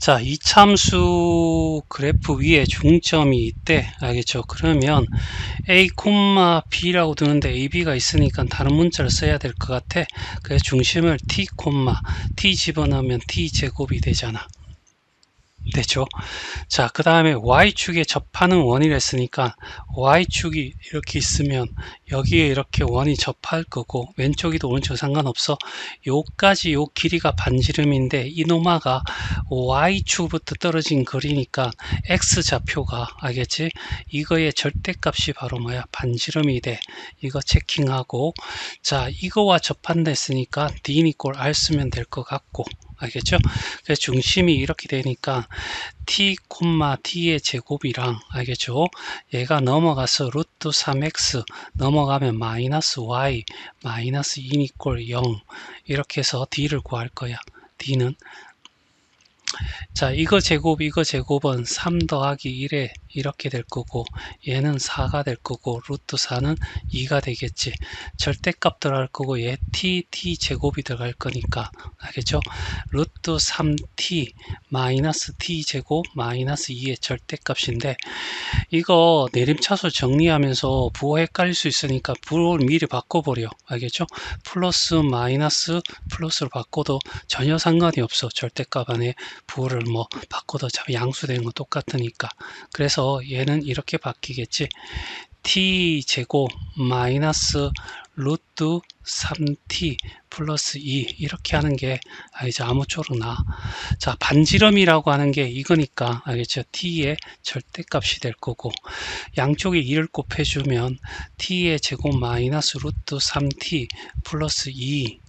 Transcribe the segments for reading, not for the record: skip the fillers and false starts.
자, 이참수 그래프 위에 중점이 있대. 알겠죠? 그러면 a, b라고 두는데 ab가 있으니까 다른 문자를 써야 될 것 같아. 그래서 중심을 t, t 집어넣으면 t 제곱이 되잖아. 되죠? 자, 그 다음에 y축에 접하는 원이라 했으니까 y축이 이렇게 있으면 여기에 이렇게 원이 접할 거고, 왼쪽이도 오른쪽 상관없어. 요까지 요 길이가 반지름인데 이 노마가 y축부터 떨어진 거리니까 x좌표가, 알겠지? 이거의 절대값이 바로 뭐야? 반지름이 돼. 이거 체킹하고, 자, 이거와 접한다 했으니까 d는 꼴 r 쓰면 될 것 같고, 알겠죠? 그래서 중심이 이렇게 되니까 t, t의 제곱이랑, 알겠죠? 얘가 넘어가서 루트 3x 넘어가면 마이너스 y 마이너스 2 이꼴 0 이렇게 해서 d를 구할 거야. d는 자, 이거 제곱은 3 더하기 1에 이렇게 될 거고, 얘는 4가 될 거고, 루트 4는 2가 되겠지. 절대값 들어갈 거고, 얘 t 제곱이 들어갈 거니까, 알겠죠? 루트 3t 마이너스 t 제곱 마이너스 2의 절대값인데, 이거 내림차수 정리하면서 부호 헷갈릴 수 있으니까 부호를 미리 바꿔버려. 알겠죠? 플러스 마이너스 플러스로 바꿔도 전혀 상관이 없어. 절대값 안에 부호를 뭐 바꿔도 양수되는 거 똑같으니까. 그래서 얘는 이렇게 바뀌겠지. t 제곱 마이너스 루트 3t 플러스 2 이렇게 하는 게 이제 아무쪼록 나. 자, 반지름이라고 하는 게 이거니까, 알겠죠? t의 절대값이 될 거고, 양쪽에 2를 곱해주면 t의 제곱 마이너스 루트 3t 플러스 2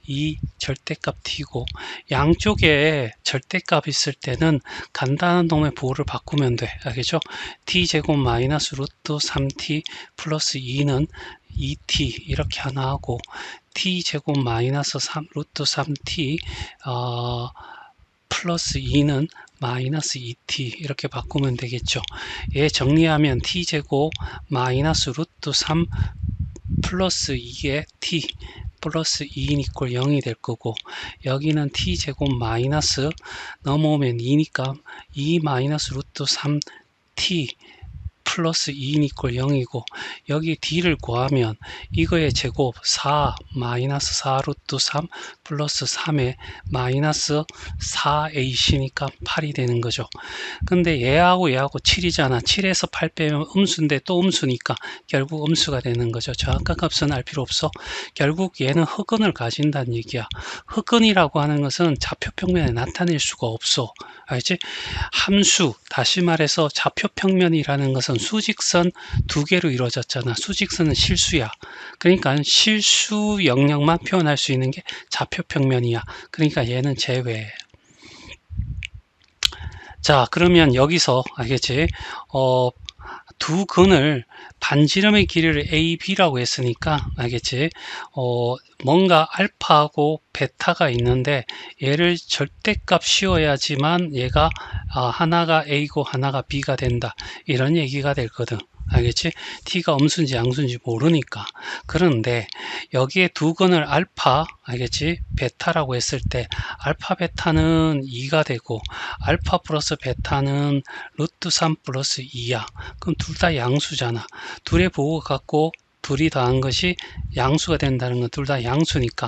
이 절대값 t고, 양쪽에 절대값 있을 때는 간단한 놈의 부호를 바꾸면 돼. 알겠죠? t제곱 마이너스 루트 3t 플러스 2는 2t 이렇게 하나 하고, t제곱 마이너스 루트 3t 플러스 2는 마이너스 2t 이렇게 바꾸면 되겠죠. 얘 정리하면 t제곱 마이너스 루트 3 플러스 2의 t 플러스 2인 이꼴 0이 될 거고, 여기는 t제곱 마이너스 넘어오면 2니까 2 마이너스 루트 3t 플러스 2인 이꼴 0이고, 여기 d를 구하면 이거의 제곱 4 마이너스 4 루트 3 플러스 3에 마이너스 4ac니까 8이 되는 거죠. 근데 얘하고 7이잖아. 7에서 8 빼면 음수인데 또 음수니까 결국 음수가 되는 거죠. 정확한 값은 알 필요 없어. 결국 얘는 흑은을 가진다는 얘기야. 흑은이라고 하는 것은 좌표평면에 나타낼 수가 없어. 알지? 함수, 다시 말해서 좌표평면이라는 것은 수직선 두 개로 이루어졌잖아. 수직선은 실수야. 그러니까 실수 영역만 표현할 수 있는 게 좌표평면이야. 그러니까 얘는 제외. 자, 그러면 여기서 알겠지? 두 근을 반지름의 길이를 A, B라고 했으니까 알겠지? 뭔가 알파하고 베타가 있는데 얘를 절대값 씌워야지만 얘가 하나가 A고 하나가 B가 된다. 이런 얘기가 되거든. 알겠지? t가 음수인지 양수인지 모르니까. 그런데 여기에 두 근을 알파, 알겠지? 베타라고 했을 때 알파 베타는 2가 되고 알파 플러스 베타는 루트 3 플러스 2야. 그럼 둘 다 양수잖아. 둘의 부호가 같고 둘이 더한 것이 양수가 된다는 건 둘 다 양수니까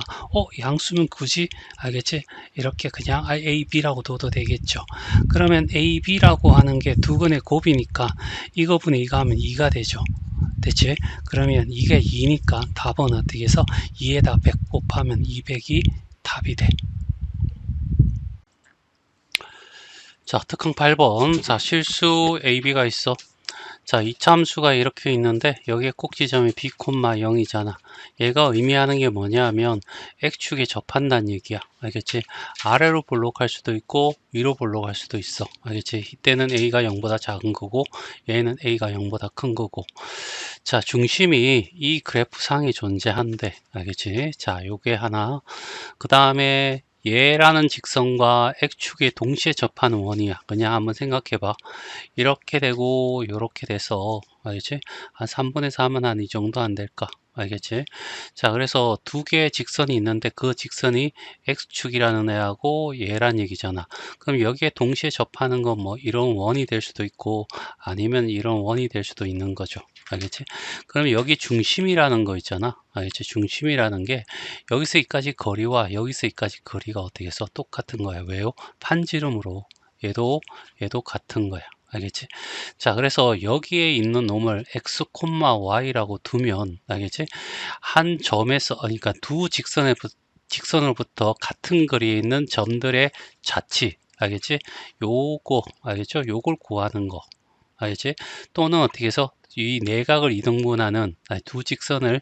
양수면 굳이 알겠지? 이렇게 그냥 A, B라고 둬도 되겠죠. 그러면 A, B라고 하는 게 두 근의 곱이니까 이거 분의 이거 하면 2가 되죠. 됐지? 그러면 이게 2니까 답은 어떻게 해서 2에다 100 곱하면 200이 답이 돼. 자, 특강 8번. 자, 실수 AB가 있어. 자, 이차함수가 이렇게 있는데 여기에 꼭지점이 b, 0이잖아. 얘가 의미하는 게 뭐냐면 x축에 접한다는 얘기야. 알겠지? 아래로 볼록할 수도 있고 위로 볼록할 수도 있어. 알겠지? 이때는 a가 0보다 작은 거고 얘는 a가 0보다 큰 거고. 자, 중심이 이 그래프 상에 존재한대. 알겠지? 자, 요게 하나. 그 다음에 얘라는 직선과 x축에 동시에 접하는 원이야. 그냥 한번 생각해 봐. 이렇게 되고 이렇게 돼서 알겠지? 한 3분의 3은 한 이 정도 안 될까? 알겠지? 자, 그래서 두 개의 직선이 있는데 그 직선이 x축이라는 애하고 얘란 얘기잖아. 그럼 여기에 동시에 접하는 건 뭐 이런 원이 될 수도 있고 아니면 이런 원이 될 수도 있는 거죠. 알겠지? 그럼 여기 중심이라는 거 있잖아. 알겠지? 중심이라는 게 여기서 여기까지 거리와 여기서 여기까지 거리가 어떻게 해서 똑같은 거야. 왜요? 판지름으로 얘도 같은 거야. 알겠지? 자, 그래서 여기에 있는 놈을 x, y라고 두면 알겠지? 한 점에서 그러니까 두 직선으로부터 같은 거리에 있는 점들의 좌치 알겠지? 요거 알겠죠? 요걸 구하는 거 알겠지? 또는 어떻게 해서 이 내각을 이등분하는 두 직선을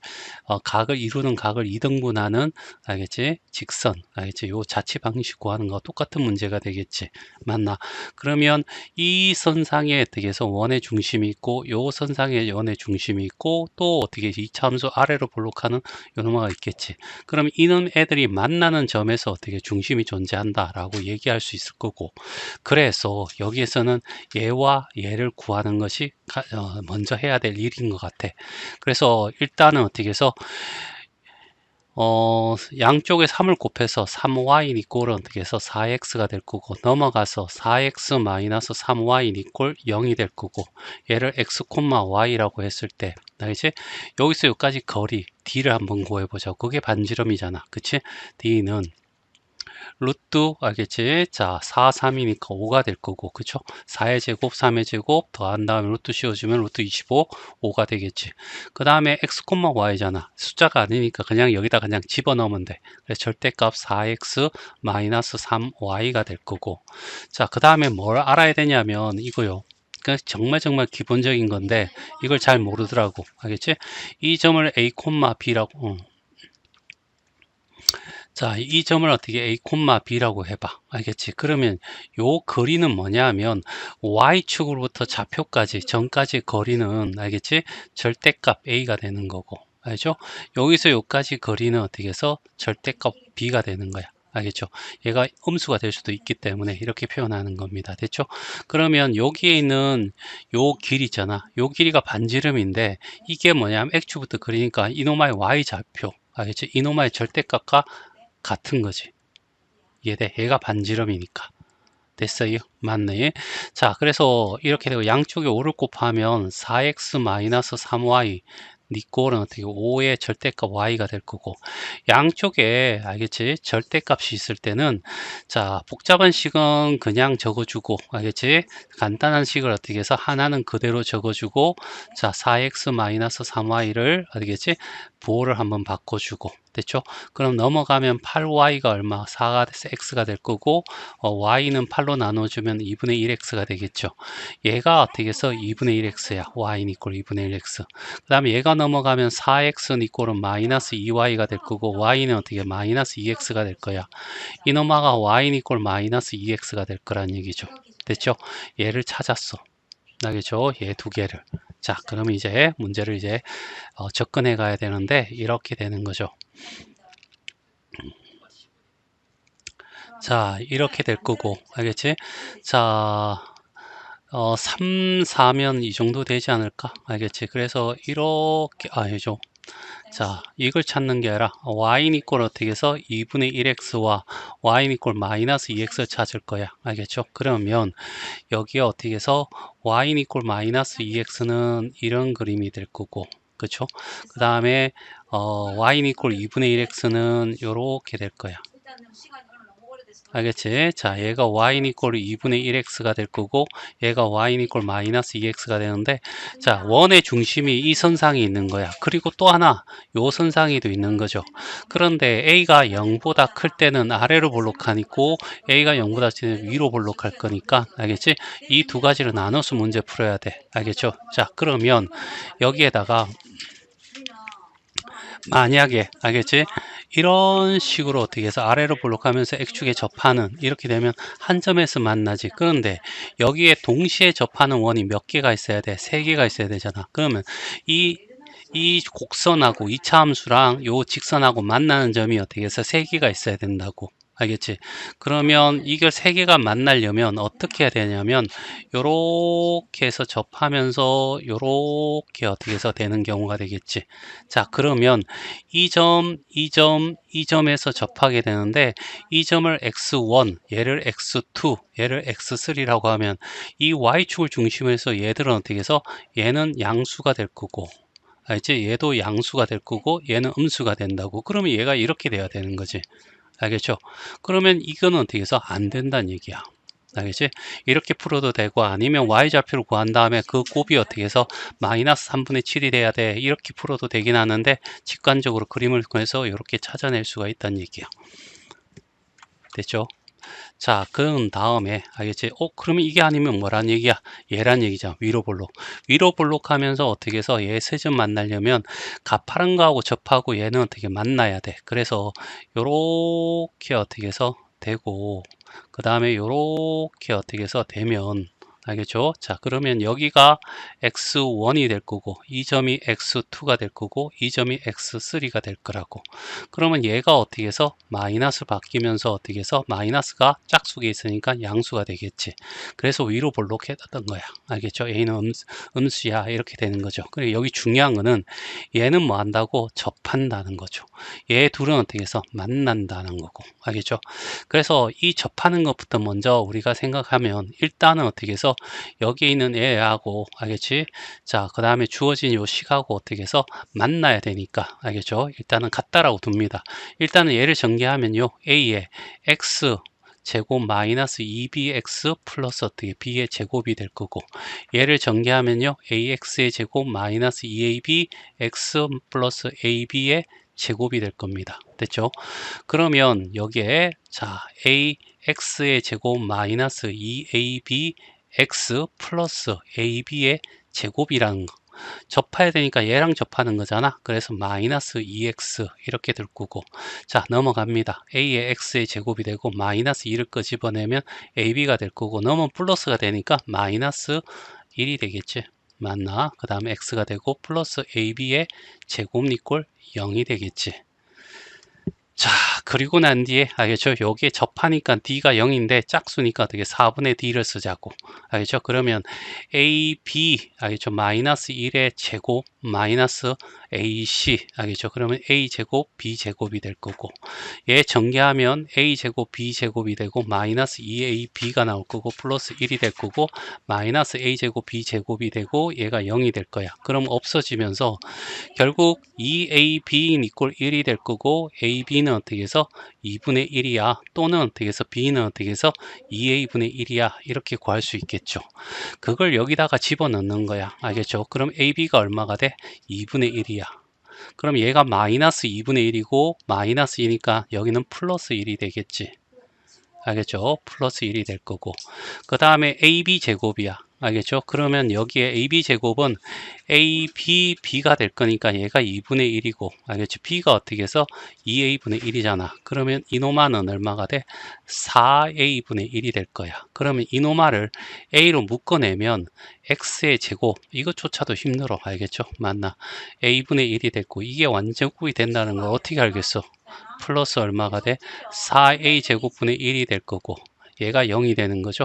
각을 이루는 각을 이등분하는 알겠지? 직선 알겠지? 요 자치 방식 구하는 거 똑같은 문제가 되겠지. 맞나? 그러면 이 선상에 어떻게 해서 원의 중심이 있고 요 선상에 원의 중심이 있고 또 어떻게 이 참수 아래로 볼록하는 요 놈아가 있겠지. 그럼 이놈 애들이 만나는 점에서 어떻게 중심이 존재한다라고 얘기할 수 있을 거고 그래서 여기에서는 얘와 얘를 구하는 것이 먼저 해야 될 일인 것 같아. 그래서 일단은 어떻게 해서 양쪽에 3을 곱해서 3y 이꼴은 어떻게 해서 4x가 될 거고 넘어가서 4x 마이너스 3y 이꼴 0이 될 거고 얘를 x, y라고 했을 때 알겠지? 여기서 여기까지 거리 d를 한번 구해보자. 그게 반지름이잖아. 그치? d는 루트 알겠지? 자, 4, 3이니까 5가 될 거고 그쵸? 4의 제곱, 3의 제곱 더한 다음에 루트 씌워주면 루트 25, 5가 되겠지. 그 다음에 x, y잖아. 숫자가 아니니까 그냥 여기다 그냥 집어넣으면 돼. 그래서 절대값 4x 마이너스 3y가 될 거고 자, 그 다음에 뭘 알아야 되냐면 이거요. 정말 기본적인 건데 이걸 잘 모르더라고. 알겠지? 이 점을 a, b라고 자, 이 점을 어떻게 A, B라고 해봐. 알겠지? 그러면 요 거리는 뭐냐 하면 Y축으로부터 좌표까지, 점까지 거리는, 알겠지? 절대값 A가 되는 거고. 알죠? 여기서 여기까지 거리는 어떻게 해서 절대값 B가 되는 거야. 알겠죠? 얘가 음수가 될 수도 있기 때문에 이렇게 표현하는 겁니다. 됐죠? 그러면 여기에 있는 요 길 있잖아. 요 길이가 반지름인데 이게 뭐냐면 X축부터 그리니까 이노마의 Y 좌표. 알겠지? 이노마의 절대값과 같은 거지. 이해돼? 얘가 반지름이니까. 됐어요? 맞네. 자, 그래서 이렇게 되고 양쪽에 5를 곱하면 4x-3y 니꼴은 어떻게 5의 절대값 y가 될 거고 양쪽에 알겠지? 절대값이 있을 때는 자 복잡한 식은 그냥 적어주고 알겠지? 간단한 식을 어떻게 해서 하나는 그대로 적어주고 자 4x-3y를 알겠지? 부호를 한번 바꿔주고 됐죠? 그럼 넘어가면 8y가 얼마? 4가 돼서 x가 될 거고 y는 8로 나눠주면 2분의 1x가 되겠죠. 얘가 어떻게 해서 2분의 1x야. y는 이꼴 2분의 1x. 그 다음에 얘가 넘어가면 4x는 이꼴은 마이너스 2y가 될 거고 y는 어떻게 마이너스 2x가 될 거야. 이놈아가 y는 이꼴 마이너스 2x가 될 거란 얘기죠. 됐죠? 얘를 찾았어. 알겠죠? 얘 두 개를. 자, 그럼 이제 문제를 이제 접근해 가야 되는데 이렇게 되는 거죠. 자, 이렇게 될 거고, 알겠지? 자, 3, 4면 이 정도 되지 않을까? 알겠지? 그래서 이렇게, 아니죠. 자, 이걸 찾는 게 아니라 y는 이꼴 어떻게 해서 2분의 1x와 y는 이꼴 마이너스 2x를 찾을 거야. 알겠죠? 그러면 여기에 어떻게 해서 y는 이꼴 마이너스 2x는 이런 그림이 될 거고 그쵸? 그 다음에 y는 이꼴 2분의 1x는 이렇게 될 거야. 알겠지? 자, 얘가 y는 이꼴 2분의 1x가 될 거고 얘가 y는 이꼴 마이너스 2x가 되는데 자, 원의 중심이 이 선상에 있는 거야. 그리고 또 하나 요 선상에도 있는 거죠. 그런데 a가 0보다 클 때는 아래로 볼록하고 a가 0보다 클 때는 위로 볼록할 거니까 알겠지? 이 두 가지를 나눠서 문제 풀어야 돼. 알겠죠? 자, 그러면 여기에다가 만약에 알겠지? 이런 식으로 어떻게 해서 아래로 볼록하면서 X축에 접하는 이렇게 되면 한 점에서 만나지. 그런데 여기에 동시에 접하는 원이 몇 개가 있어야 돼? 3개가 있어야 되잖아. 그러면 이 곡선하고 이차함수랑 요 직선하고 만나는 점이 어떻게 해서 3개가 있어야 된다고. 알겠지? 그러면 이걸 세 개가 만나려면 어떻게 해야 되냐면 요렇게 해서 접하면서 요렇게 어떻게 해서 되는 경우가 되겠지. 자, 그러면 이 점, 이 점, 이 점에서 접하게 되는데 이 점을 x1, 얘를 x2, 얘를 x3라고 하면 이 y축을 중심으로 해서 얘들은 어떻게 해서 얘는 양수가 될 거고, 알지? 얘도 양수가 될 거고 얘는 음수가 된다고. 그러면 얘가 이렇게 돼야 되는 거지. 알겠죠? 그러면 이거는 어떻게 해서 안 된다는 얘기야. 알겠지? 이렇게 풀어도 되고, 아니면 y좌표를 구한 다음에 그 곱이 어떻게 해서 마이너스 3분의 7이 돼야 돼. 이렇게 풀어도 되긴 하는데 직관적으로 그림을 통해서 이렇게 찾아낼 수가 있다는 얘기야. 됐죠? 자, 그런 다음에 알겠지? 그러면 이게 아니면 뭐란 얘기야? 얘란 얘기죠. 위로 볼록. 위로 볼록 하면서 어떻게 해서 얘 세 점 만나려면 가파른 거하고 접하고 얘는 어떻게 만나야 돼. 그래서 요렇게 어떻게 해서 되고, 그 다음에 요렇게 어떻게 해서 되면, 알겠죠? 자, 그러면 여기가 x1이 될 거고, 이 점이 x2가 될 거고, 이 점이 x3가 될 거라고. 그러면 얘가 어떻게 해서 마이너스 바뀌면서 어떻게 해서 마이너스가 짝수에 있으니까 양수가 되겠지. 그래서 위로 볼록했던 거야. 알겠죠? A는 음수야. 이렇게 되는 거죠. 그리고 여기 중요한 거는 얘는 뭐 한다고? 접한다는 거죠. 얘 둘은 어떻게 해서 만난다는 거고. 알겠죠? 그래서 이 접하는 것부터 먼저 우리가 생각하면 일단은 어떻게 해서 여기 있는 애하고, 알겠지? 자, 그 다음에 주어진 요 식하고 어떻게 해서 만나야 되니까, 알겠죠? 일단은 같다라고 둡니다. 일단은 얘를 전개하면요, a의 x 제곱 마이너스 2bx 플러스 어떻게 b의 제곱이 될 거고, 얘를 전개하면요, ax의 제곱 마이너스 2ab x 플러스 ab의 제곱이 될 겁니다. 됐죠? 그러면 여기에 자 ax의 제곱 마이너스 2ab x 플러스 ab의 제곱이라는 거 접해야 되니까 얘랑 접하는 거잖아. 그래서 마이너스 2x 이렇게 될 거고, 자 넘어갑니다. a의 x의 제곱이 되고 마이너스 2를 끄집어내면 ab가 될 거고, 넘으면 플러스가 되니까 마이너스 1이 되겠지. 맞나? 그 다음에 x가 되고 플러스 ab의 제곱 이꼴 0이 되겠지. 자, 그리고 난 뒤에 알겠죠? 여기에 접하니까 d가 0인데 짝수니까 어떻게 4분의 d를 쓰자고. 알겠죠? 그러면 ab 알겠죠? 마이너스 1의 제곱 마이너스 ac 알겠죠? 그러면 a 제곱 b 제곱이 될 거고, 얘 전개하면 a 제곱 b 제곱이 되고 마이너스 2ab가 나올 거고 플러스 1이 될 거고 마이너스 a 제곱 b 제곱이 되고 얘가 0이 될 거야. 그럼 없어지면서 결국 2ab 이꼴 1이 될 거고, ab는 어떻게 해서 2분의 1이야. 또는 어떻게 해서 b는 어떻게 해서 2a분의 1이야. 이렇게 구할 수 있겠죠. 그걸 여기다가 집어넣는 거야. 알겠죠? 그럼 ab가 얼마가 돼? 2분의 1이야. 그럼 얘가 마이너스 2분의 1이고 마이너스 2니까 여기는 플러스 1이 되겠지. 알겠죠? 플러스 1이 될 거고, 그 다음에 AB 제곱이야. 알겠죠? 그러면 여기에 AB 제곱은 AB, B가 될 거니까 얘가 2분의 1이고, 알겠죠? B가 어떻게 해서 2A분의 1이잖아. 그러면 이노마는 얼마가 돼? 4A분의 1이 될 거야. 그러면 이노마를 A로 묶어내면 X의 제곱, 이것조차도 힘들어. 알겠죠? 맞나? A분의 1이 됐고, 이게 완전곱이 된다는 걸 어떻게 알겠어? 플러스 얼마가 돼? 4a 제곱분의 1이 될 거고, 얘가 0이 되는 거죠.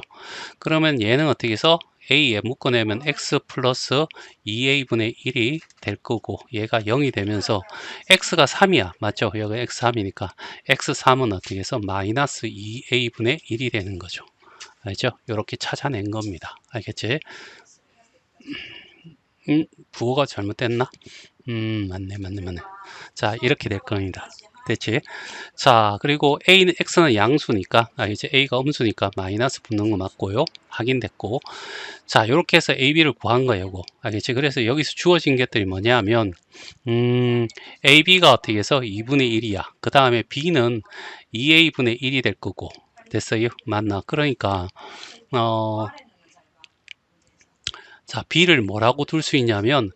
그러면 얘는 어떻게 해서 a에 묶어내면 x 플러스 2a분의 1이 될 거고, 얘가 0이 되면서 x가 3이야. 맞죠? 여기 x3이니까 x3은 어떻게 해서 마이너스 2a분의 1이 되는 거죠. 알죠? 이렇게 찾아낸 겁니다. 알겠지? 부호가 잘못됐나? 맞네. 자, 이렇게 될 겁니다. 됐지? 자, 그리고 a는 x는 양수니까, 이제 a가 음수니까 마이너스 붙는 거 맞고요. 확인됐고, 자, 이렇게 해서 ab를 구한 거예요. 이거. 알겠지? 그래서 여기서 주어진 것들이 뭐냐면, ab가 어떻게 해서 2분의 1이야. 그 다음에 b는 2a분의 1이 될 거고, 됐어요? 맞나? 그러니까 자, b를 뭐라고 둘 수 있냐면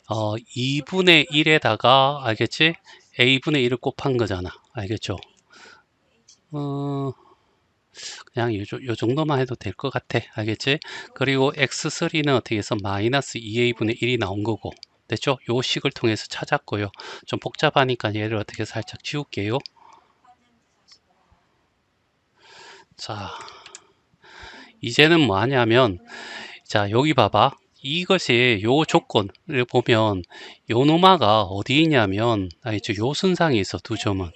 2분의 1에다가, 알겠지? a분의 1을 곱한 거잖아. 알겠죠? 그냥 요 정도만 해도 될 것 같아. 알겠지? 그리고 x3는 어떻게 해서 마이너스 2a분의 1이 나온 거고, 됐죠? 요 식을 통해서 찾았고요. 좀 복잡하니까 얘를 어떻게 살짝 지울게요. 자, 이제는 뭐 하냐면, 자, 여기 봐봐. 이것이 요 조건을 보면 요 노마가 어디 있냐면 알죠? 요 선상에 있어. 두 점은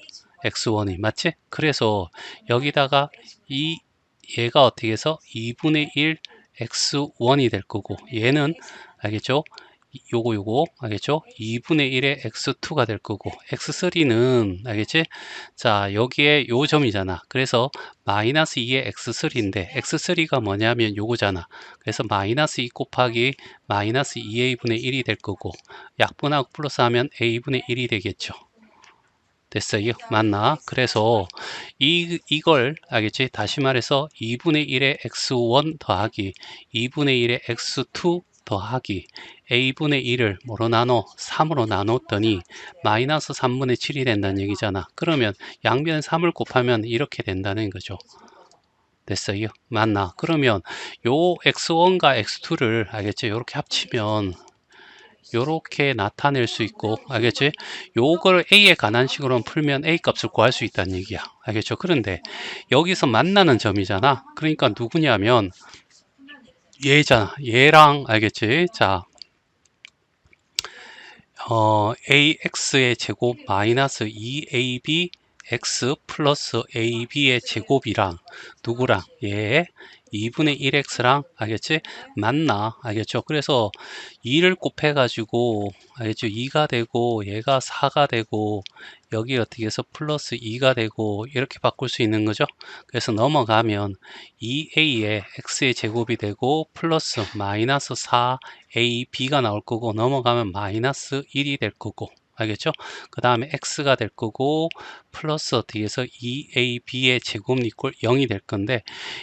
x1이 맞지? 그래서 여기다가 이 얘가 어떻게 해서 2분의 1 x1이 될 거고 얘는 알겠죠? 요거 알겠죠? 2분의 1의 x2가 될 거고 x3는 알겠지? 자, 여기에 요 점이잖아. 그래서 마이너스 2의 x3인데 x3가 뭐냐면 요거잖아. 그래서 마이너스 2 곱하기 마이너스 2a분의 1이 될 거고 약분하고 플러스하면 a분의 1이 되겠죠. 됐어요? 맞나? 그래서 이걸 알겠지? 다시 말해서 2분의 1의 x1 더하기 2분의 1의 x2 더하기 a분의 1을 뭐로 나눠? 3으로 나눴더니 마이너스 3분의 7이 된다는 얘기잖아. 그러면 양변 3을 곱하면 이렇게 된다는 거죠. 됐어요? 맞나? 그러면 요 x1과 x2를 알겠지? 이렇게 합치면 요렇게 나타낼 수 있고 알겠지? 요걸 a에 관한 식으로 풀면 a 값을 구할 수 있다는 얘기야. 알겠죠? 그런데 여기서 만나는 점이잖아. 그러니까 누구냐면 얘잖아. 얘랑 알겠지? 자, ax의 제곱 마이너스 2ab x 플러스 ab의 제곱이랑 누구랑 얘 2분의 1x랑 알겠지? 맞나? 알겠죠? 그래서 2를 곱해 가지고 알겠죠? 2가 되고 얘가 4가 되고 여기 어떻게 해서 플러스 2가 되고 이렇게 바꿀 수 있는 거죠. 그래서 넘어가면 2a의 x의 제곱이 되고 플러스 마이너스 4ab가 나올 거고 넘어가면 마이너스 1이 될 거고 알겠죠? 그 다음에 x가 될 거고 플러스 어떻게 해서 2ab의 제곱 이꼴 0이 될 건데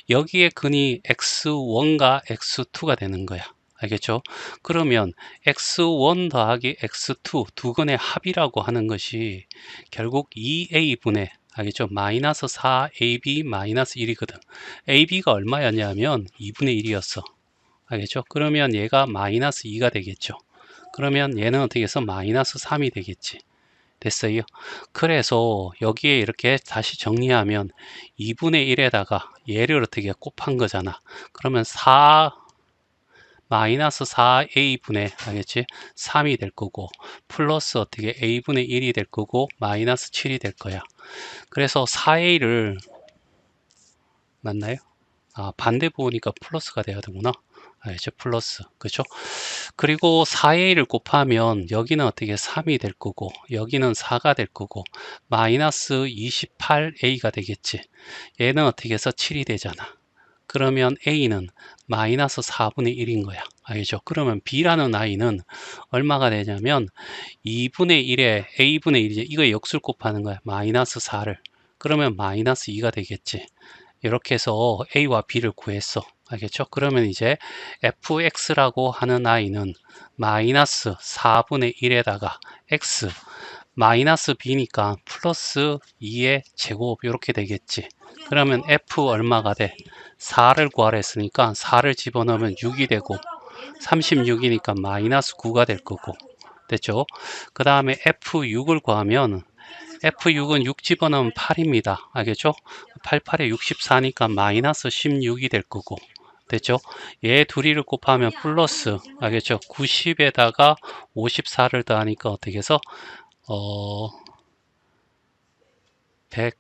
여기에 근이 x1과 x2가 되는 거야. 알겠죠? 그러면 x1 더하기 x2 두 근의 합이라고 하는 것이 결국 2a분의 알겠죠? 마이너스 4ab 마이너스 1이거든. ab가 얼마였냐면 2분의 1이었어. 알겠죠? 그러면 얘가 마이너스 2가 되겠죠. 그러면 얘는 어떻게 해서 마이너스 3이 되겠지. 됐어요? 그래서 여기에 이렇게 다시 정리하면 2분의 1에다가 얘를 어떻게 곱한 거잖아. 그러면 4 마이너스 4a분의 알겠지? 3이 될 거고 플러스 어떻게 a분의 1이 될 거고 마이너스 7이 될 거야. 그래서 4a를 맞나요? 아, 반대 보니까 플러스가 돼야 되구나. 알겠죠? 플러스. 그죠? 그리고 4a를 곱하면 여기는 어떻게 3이 될 거고 여기는 4가 될 거고 마이너스 28a가 되겠지. 얘는 어떻게 해서 7이 되잖아. 그러면 a는 마이너스 4분의 1인 거야. 알겠죠? 그러면 b라는 i는 얼마가 되냐면 2분의 1에 a분의 1이지. 이거 역수를 곱하는 거야. 마이너스 4를. 그러면 마이너스 2가 되겠지. 이렇게 해서 a와 b를 구했어. 알겠죠? 그러면 이제 fx라고 하는 i는 마이너스 4분의 1에다가 x 마이너스 b니까 플러스 2의 제곱 이렇게 되겠지. 그러면 f 얼마가 돼? 4를 구하라 했으니까 4를 집어넣으면 6이 되고 36이니까 마이너스 9가 될 거고 됐죠? 그 다음에 f6을 구하면 F6은 6 집어넣으면 8입니다. 알겠죠? 88에 64니까 마이너스 16이 될 거고. 됐죠? 얘 둘이를 곱하면 플러스, 알겠죠? 90에다가 54를 더하니까 어떻게 해서, 100,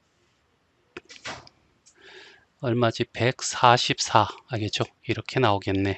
얼마지? 144. 알겠죠? 이렇게 나오겠네.